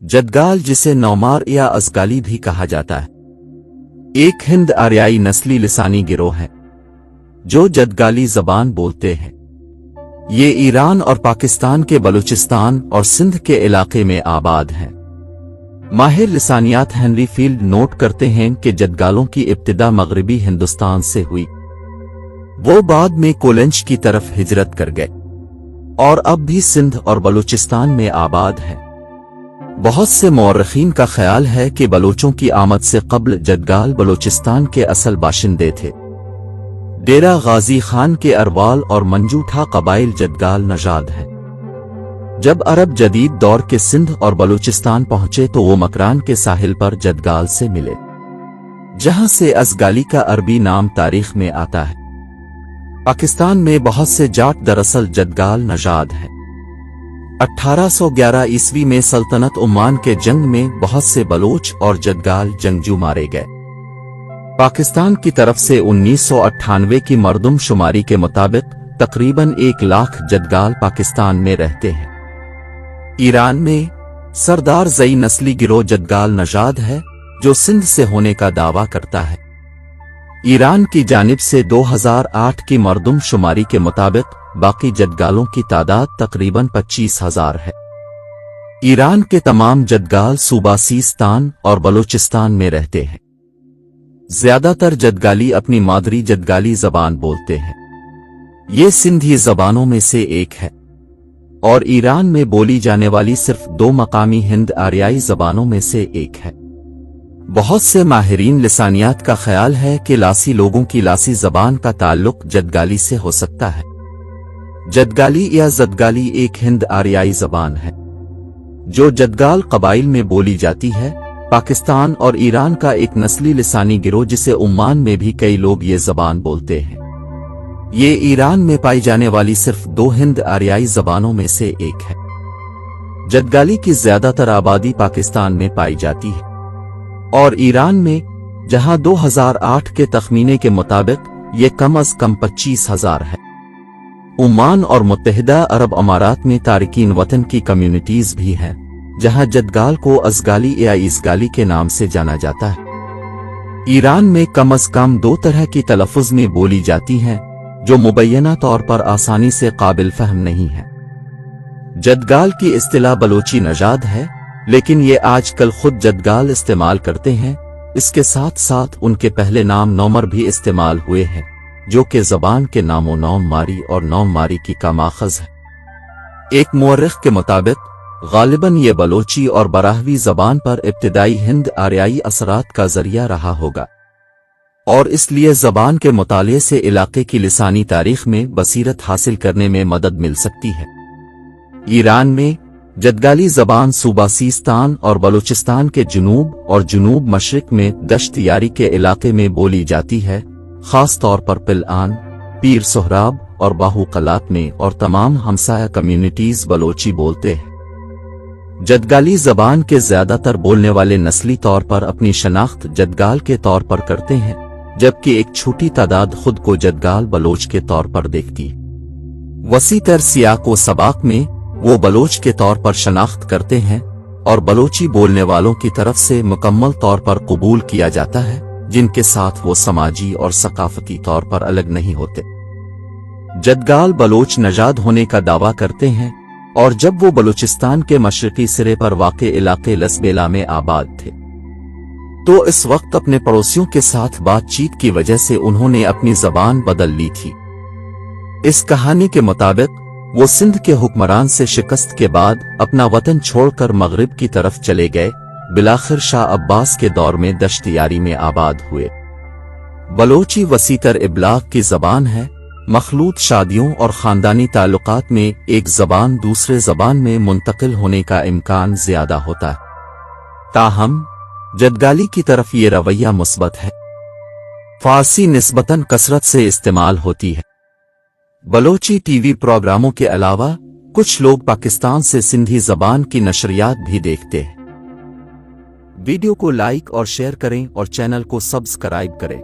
जदगाल जिसे नौमार या अज़गाली भी कहा जाता है, एक हिंद आर्याई नस्ली लिसानी गिरोह है जो जदगाली ज़बान बोलते हैं। ये ईरान और पाकिस्तान के बलूचिस्तान और सिंध के इलाके में आबाद हैं। माहिर लिसानियात हेनरी फील्ड नोट करते हैं कि जदगालों की इब्तिदा मगरबी हिंदुस्तान से हुई। वो बाद में कोलंज की तरफ हिजरत कर गए और अब भी सिंध और बलूचिस्तान में आबाद हैं। बहुत से मौरखीन का ख्याल है कि बलोचों की आमद से कब्ल जदगाल बलूचिस्तान के असल बाशिंदे थे। डेरा गाजी खान के अरवाल और मंजूठा कबाइल जदगाल नजाद हैं। जब अरब जदीद दौर के सिंध और बलूचिस्तान पहुंचे तो वो मकरान के साहिल पर जदगाल से मिले, जहां से अज़गाली का अरबी नाम तारीख में आता है। पाकिस्तान में बहुत से जाट दरअसल जदगाल नजाद हैं। 1811 ईस्वी में सल्तनत उम्मान के जंग में बहुत से बलोच और जदगाल जंगजू मारे गए। पाकिस्तान की तरफ से 1998 की मरदमशुमारी के मुताबिक तकरीबन 1 लाख जदगाल पाकिस्तान में रहते हैं। ईरान में सरदार ज़ई नस्ली गिरोह जदगाल नजाद है जो सिंध से होने का दावा करता है। ईरान की जानिब से 2008 की मरदमशुमारी के मुताबिक बाकी जदगालों की तादाद तकरीबन 25,000 है। ईरान के तमाम जदगाल सूबा सीस्तान और बलूचिस्तान में रहते हैं। ज्यादातर जदगाली अपनी मादरी जदगाली जबान बोलते हैं। ये सिंधी जबानों में से एक है और ईरान में बोली जाने वाली सिर्फ 2 मकामी हिंद आर्याई जबानों में से एक है। बहुत से माहिरीन लिसानियात का ख्याल है कि लासी लोगों की लासी जबान का ताल्लुक जदगाली से हो सकता है। जदगाली या जदगाली एक हिंद आर्याई जबान है जो जदगाल कबाइल में बोली जाती है। पाकिस्तान और ईरान का एक नस्ली लिसानी गिरोह जिसे उम्मान में भी कई लोग ये जबान बोलते हैं। ये ईरान में पाई जाने वाली सिर्फ 2 हिंद आर्याई जबानों में से एक है। जदगाली की ज्यादातर आबादी पाकिस्तान में पाई जाती है और ईरान में, जहां 2008 के तखमीने के मुताबिक ये कम अज कम 25,000 है। ओमान और मुत्तहिदा अरब अमारात में तारिकीन वतन की कम्युनिटीज भी हैं, जहां जदगाल को अज़गाली या इज़गाली के नाम से जाना जाता है। ईरान में कम अज कम 2 तरह की तलफ़ुज़ में बोली जाती हैं जो मुबैयना तौर पर आसानी से काबिल फहम नहीं है। जदगाल की इस्तिलाह बलोची नजाद है, लेकिन ये आजकल खुद जदगाल इस्तेमाल करते हैं। इसके साथ साथ उनके पहले नाम नौमर भी इस्तेमाल हुए हैं, जो कि ज़बान के नामो नौम मारी और नौम मारी की का माखज़ है। एक मुअर्रिख़ के मुताबिक गालिबन ये बलोची और बराहवी ज़बान पर इब्तिदाई हिंद आर्याई असरात का ज़रिया रहा होगा और इसलिए ज़बान के मुताले से इलाके की लिसानी तारीख़ में बसीरत हासिल करने में मदद मिल सकती है। ईरान में जदगाली ज़बान सूबा सीस्तान और बलूचिस्तान के जुनूब और जुनूब मशरिक में दश्त यारी के इलाके में बोली जाती है, खास तौर पर पिलआन, पीर सोहराब और बाहू कलात में, और तमाम हमसाया कम्युनिटीज बलोची बोलते हैं। जदगाली ज़बान के ज्यादातर बोलने वाले नस्ली तौर पर अपनी शनाख्त जदगाल के तौर पर करते हैं, जबकि एक छोटी तादाद खुद को जदगाल बलोच के तौर पर देखती है। वसी तर सियाक व सबाक में वो बलोच के तौर पर शनाख्त करते हैं और बलोची बोलने वालों की तरफ से मुकम्मल तौर पर कबूल किया जाता है, जिनके साथ वो समाजी और सकाफती तौर पर अलग नहीं होते। जदगाल बलोच नजाद होने का दावा करते हैं और जब वो बलूचिस्तान के मशरकी सिरे पर वाक़े इलाके लसबेला में आबाद थे तो इस वक्त अपने पड़ोसियों के साथ बातचीत की वजह से उन्होंने अपनी ज़बान बदल ली थी। इस कहानी के मुताबिक वो सिंध के हुक्मरान से शिकस्त के बाद अपना वतन छोड़कर मगरिब की तरफ चले गए। बिलाखिर शाह अब्बास के दौर में दश्तियारी में आबाद हुए। बलोची वसीतर इबलाग की ज़बान है। मखलूत शादियों और ख़ानदानी ताल्लुकात में एक ज़बान दूसरे ज़बान में मुंतकिल होने का इम्कान ज़्यादा होता है। ताहम जदगाली की तरफ ये रवैया मुस्बत है। फ़ारसी निस्बतन कसरत से इस्तेमाल होती है। बलोची टीवी प्रोग्रामों के अलावा कुछ लोग पाकिस्तान से सिंधी ज़बान की नशरियात भी देखते हैं। वीडियो को लाइक और शेयर करें और चैनल को सब्सक्राइब करें।